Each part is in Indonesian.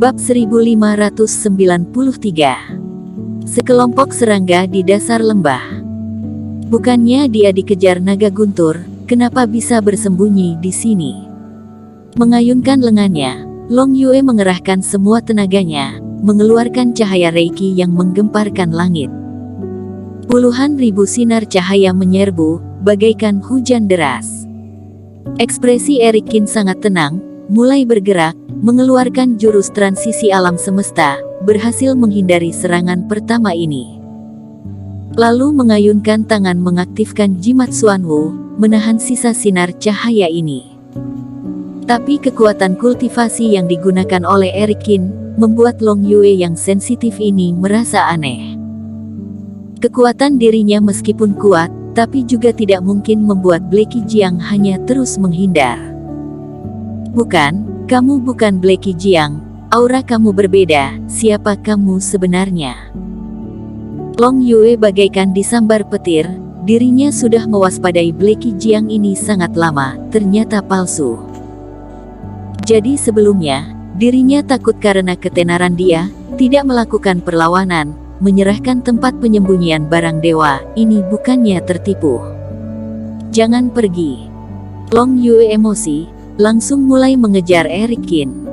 Bab 1593. Sekelompok serangga di dasar lembah. Bukannya dia dikejar naga guntur, kenapa bisa bersembunyi di sini? Mengayunkan lengannya, Long Yue mengerahkan semua tenaganya, mengeluarkan cahaya Reiki yang menggemparkan langit. Puluhan ribu sinar cahaya menyerbu, bagaikan hujan deras. Ekspresi Erikin sangat tenang, mulai bergerak, mengeluarkan jurus transisi alam semesta, berhasil menghindari serangan pertama ini. Lalu mengayunkan tangan mengaktifkan jimat Xuanwu, menahan sisa sinar cahaya ini. Tapi kekuatan kultivasi yang digunakan oleh Erikin, membuat Long Yue yang sensitif ini merasa aneh. Kekuatan dirinya meskipun kuat, tapi juga tidak mungkin membuat Blacky Jiang hanya terus menghindar. Bukan, kamu bukan Blacky Jiang, aura kamu berbeda, siapa kamu sebenarnya? Long Yue bagaikan disambar petir, dirinya sudah mewaspadai Blacky Jiang ini sangat lama, ternyata palsu. Jadi sebelumnya, dirinya takut karena ketenaran dia, tidak melakukan perlawanan, menyerahkan tempat penyembunyian barang dewa, ini bukannya tertipu. Jangan pergi. Long Yue emosi, langsung mulai mengejar Erikin.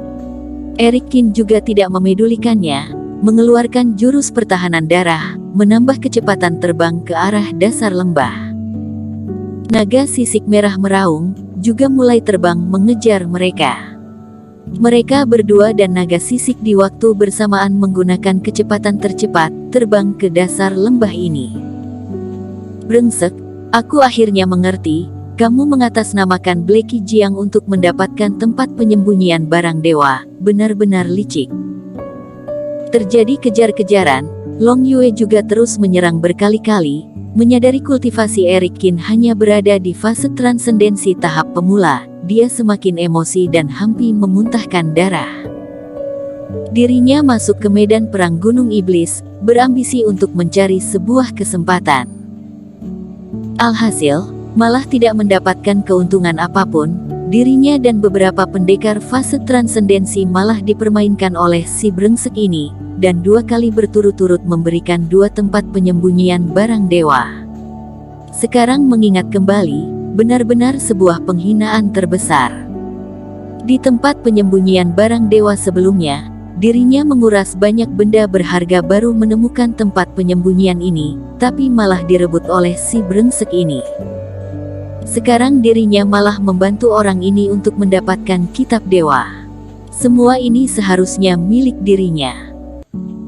Erikin juga tidak memedulikannya, mengeluarkan jurus pertahanan darah, menambah kecepatan terbang ke arah dasar lembah. Naga sisik merah meraung, juga mulai terbang mengejar mereka. Mereka berdua dan naga sisik di waktu bersamaan menggunakan kecepatan tercepat, terbang ke dasar lembah ini. Brengsek, aku akhirnya mengerti. Kamu mengatasnamakan Blacky Jiang untuk mendapatkan tempat penyembunyian barang dewa, benar-benar licik. Terjadi kejar-kejaran, Long Yue juga terus menyerang berkali-kali, menyadari kultivasi Erikin hanya berada di fase transendensi tahap pemula, dia semakin emosi dan hampir memuntahkan darah. Dirinya masuk ke medan perang Gunung Iblis, berambisi untuk mencari sebuah kesempatan. Alhasil, malah tidak mendapatkan keuntungan apapun, dirinya dan beberapa pendekar fase transendensi malah dipermainkan oleh si brengsek ini, dan 2 kali berturut-turut memberikan 2 tempat penyembunyian barang dewa. Sekarang mengingat kembali, benar-benar sebuah penghinaan terbesar. Di tempat penyembunyian barang dewa sebelumnya, dirinya menguras banyak benda berharga baru menemukan tempat penyembunyian ini, tapi malah direbut oleh si brengsek ini. Sekarang dirinya malah membantu orang ini untuk mendapatkan kitab dewa. Semua ini seharusnya milik dirinya.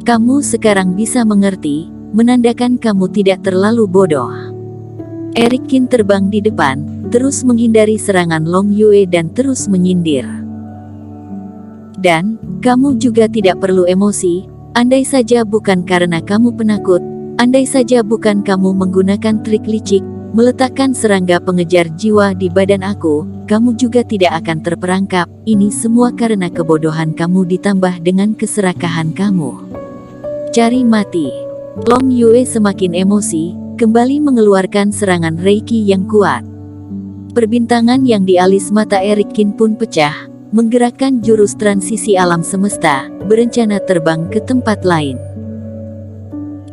Kamu sekarang bisa mengerti, menandakan kamu tidak terlalu bodoh. Erikin terbang di depan, terus menghindari serangan Long Yue dan terus menyindir. Dan, kamu juga tidak perlu emosi, andai saja bukan karena kamu penakut, andai saja bukan kamu menggunakan trik licik, meletakkan serangga pengejar jiwa di badan aku, kamu juga tidak akan terperangkap. Ini semua karena kebodohan kamu ditambah dengan keserakahan kamu. Cari mati. Long Yue semakin emosi, kembali mengeluarkan serangan Reiki yang kuat. Perbintangan yang di alis mata Erikin pun pecah, menggerakkan jurus transisi alam semesta, berencana terbang ke tempat lain.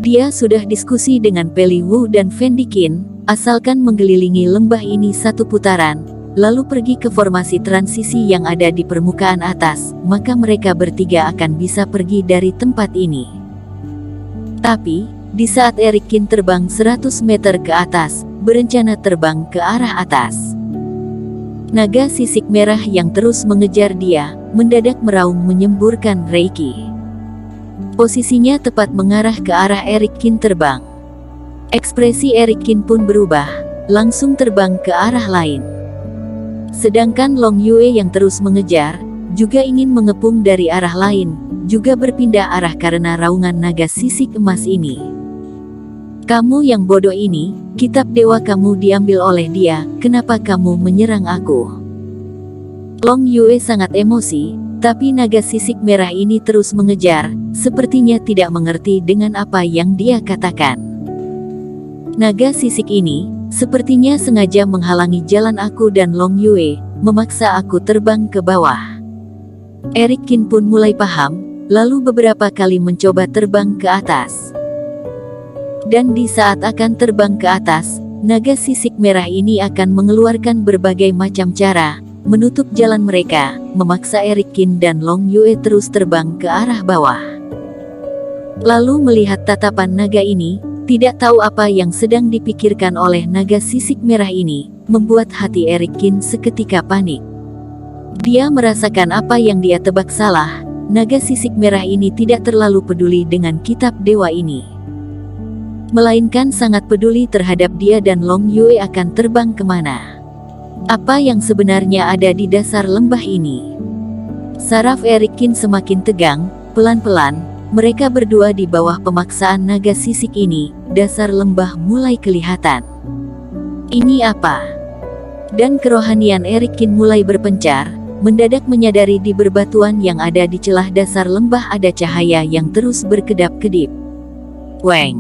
Dia sudah diskusi dengan Peli Wu dan Fendi Qin, asalkan mengelilingi lembah ini 1 putaran, lalu pergi ke formasi transisi yang ada di permukaan atas, maka mereka bertiga akan bisa pergi dari tempat ini. Tapi, di saat Erikin terbang 100 meter ke atas, berencana terbang ke arah atas. Naga sisik merah yang terus mengejar dia, mendadak meraung menyemburkan Reiki. Posisinya tepat mengarah ke arah Erikin terbang. Ekspresi Erikin pun berubah, langsung terbang ke arah lain. Sedangkan Long Yue yang terus mengejar, juga ingin mengepung dari arah lain, juga berpindah arah karena raungan naga sisik emas ini. Kamu yang bodoh ini, kitab dewa kamu diambil oleh dia, kenapa kamu menyerang aku? Long Yue sangat emosi, tapi naga sisik merah ini terus mengejar, sepertinya tidak mengerti dengan apa yang dia katakan. Naga sisik ini, sepertinya sengaja menghalangi jalan aku dan Long Yue, memaksa aku terbang ke bawah. Eric Kin pun mulai paham, lalu beberapa kali mencoba terbang ke atas. Dan di saat akan terbang ke atas, naga sisik merah ini akan mengeluarkan berbagai macam cara, menutup jalan mereka, memaksa Eric Kin dan Long Yue terus terbang ke arah bawah. Lalu melihat tatapan naga ini, tidak tahu apa yang sedang dipikirkan oleh naga sisik merah ini, membuat hati Eric Kin seketika panik. Dia merasakan apa yang dia tebak salah, naga sisik merah ini tidak terlalu peduli dengan kitab dewa ini, melainkan sangat peduli terhadap dia dan Long Yue akan terbang kemana. Apa yang sebenarnya ada di dasar lembah ini? Saraf Eric Kin semakin tegang, pelan-pelan, mereka berdua di bawah pemaksaan naga sisik ini, dasar lembah mulai kelihatan. Ini apa? Dan kerohanian Eric Kin mulai berpencar, mendadak menyadari di berbatuan yang ada di celah dasar lembah ada cahaya yang terus berkedap-kedip. Weng!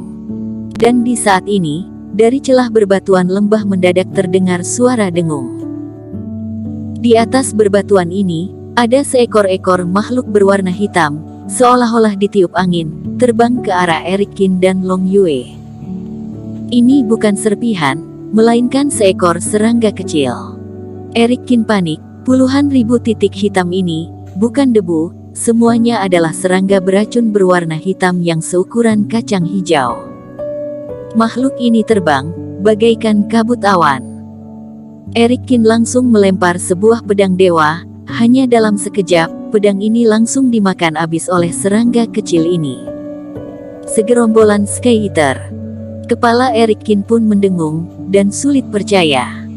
Dan di saat ini, dari celah berbatuan lembah mendadak terdengar suara dengung. Di atas berbatuan ini, ada seekor-ekor makhluk berwarna hitam, seolah-olah ditiup angin, terbang ke arah Eric Kin dan Long Yue. Ini bukan serpihan, melainkan seekor serangga kecil. Eric Kin panik, puluhan ribu titik hitam ini, bukan debu, semuanya adalah serangga beracun berwarna hitam yang seukuran kacang hijau. Makhluk ini terbang, bagaikan kabut awan. Eric Kin langsung melempar sebuah pedang dewa, hanya dalam sekejap, pedang ini langsung dimakan habis oleh serangga kecil ini. Segerombolan Sky Eater. Kepala Eric Kin pun mendengung, dan sulit percaya.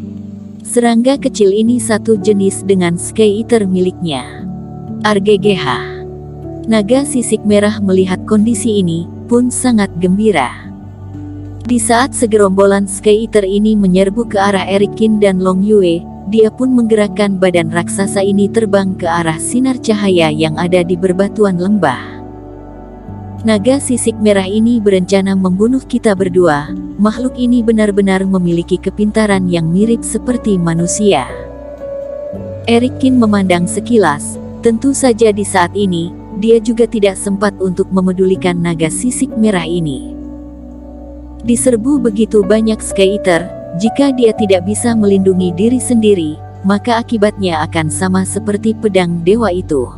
Serangga kecil ini satu jenis dengan Sky Eater miliknya. RGGH. Naga sisik merah melihat kondisi ini, pun sangat gembira. Di saat segerombolan Sky Eater ini menyerbu ke arah Eric Kin dan Long Yue, dia pun menggerakkan badan raksasa ini terbang ke arah sinar cahaya yang ada di berbatuan lembah. Naga sisik merah ini berencana membunuh kita berdua. Makhluk ini benar-benar memiliki kepintaran yang mirip seperti manusia. Eric Kin memandang sekilas, tentu saja di saat ini, dia juga tidak sempat untuk memedulikan naga sisik merah ini. Diserbu begitu banyak Sky Eater, jika dia tidak bisa melindungi diri sendiri, maka akibatnya akan sama seperti pedang dewa itu.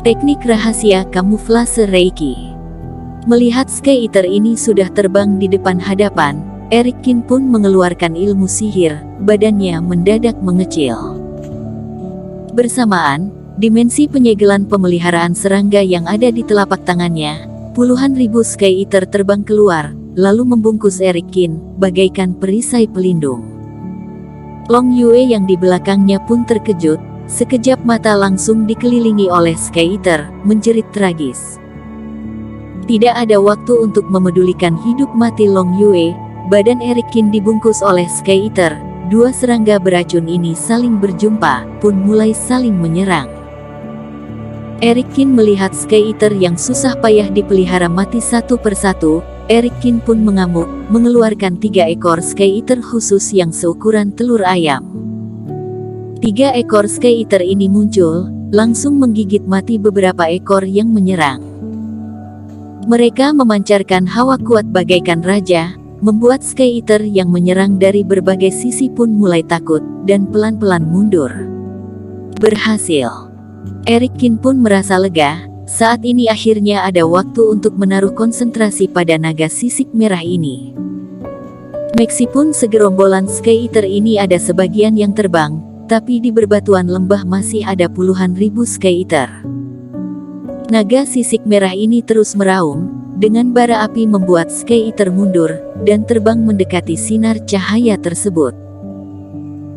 Teknik rahasia kamuflase Reiki. Melihat Sky Eater ini sudah terbang di depan hadapan, Eric Kin pun mengeluarkan ilmu sihir, badannya mendadak mengecil. Bersamaan, dimensi penyegelan pemeliharaan serangga yang ada di telapak tangannya, puluhan ribu Sky Eater terbang keluar, lalu membungkus Eric Kin, bagaikan perisai pelindung. Long Yue yang di belakangnya pun terkejut, sekejap mata langsung dikelilingi oleh Sky Eater, menjerit tragis. Tidak ada waktu untuk memedulikan hidup mati Long Yue, badan Eric Kin dibungkus oleh Sky Eater, dua serangga beracun ini saling berjumpa, pun mulai saling menyerang. Eric Kin melihat Sky Eater yang susah payah dipelihara mati satu persatu, Eric Kin pun mengamuk, mengeluarkan 3 ekor Sky Eater khusus yang seukuran telur ayam. 3 ekor Sky Eater ini muncul, langsung menggigit mati beberapa ekor yang menyerang. Mereka memancarkan hawa kuat bagaikan raja, membuat Sky Eater yang menyerang dari berbagai sisi pun mulai takut, dan pelan-pelan mundur. Berhasil. Eric Kin pun merasa lega. Saat ini akhirnya ada waktu untuk menaruh konsentrasi pada naga sisik merah ini. Meskipun segerombolan Sky Eater ini ada sebagian yang terbang, tapi di berbatuan lembah masih ada puluhan ribu Sky Eater. Naga sisik merah ini terus meraung, dengan bara api membuat Sky Eater mundur, dan terbang mendekati sinar cahaya tersebut.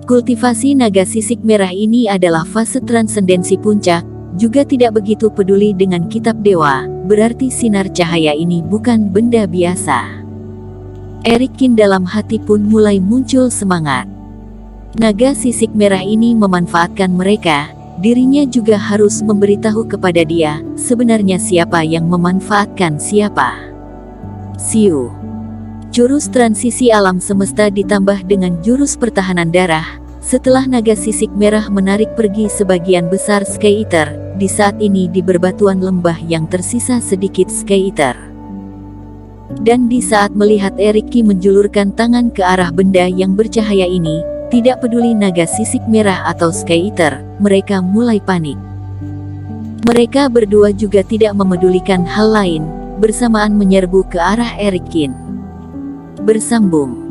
Kultivasi naga sisik merah ini adalah fase transendensi puncak, juga tidak begitu peduli dengan kitab dewa, berarti sinar cahaya ini bukan benda biasa. Eric Kin dalam hati pun mulai muncul semangat. Naga sisik merah ini memanfaatkan mereka, dirinya juga harus memberitahu kepada dia, sebenarnya siapa yang memanfaatkan siapa. Siu. Jurus transisi alam semesta ditambah dengan jurus pertahanan darah. Setelah naga sisik merah menarik pergi sebagian besar Sky Eater, di saat ini di berbatuan lembah yang tersisa sedikit Sky Eater. Dan di saat melihat Eriki menjulurkan tangan ke arah benda yang bercahaya ini, tidak peduli naga sisik merah atau Sky Eater, mereka mulai panik. Mereka berdua juga tidak memedulikan hal lain, bersamaan menyerbu ke arah Erikin. Bersambung.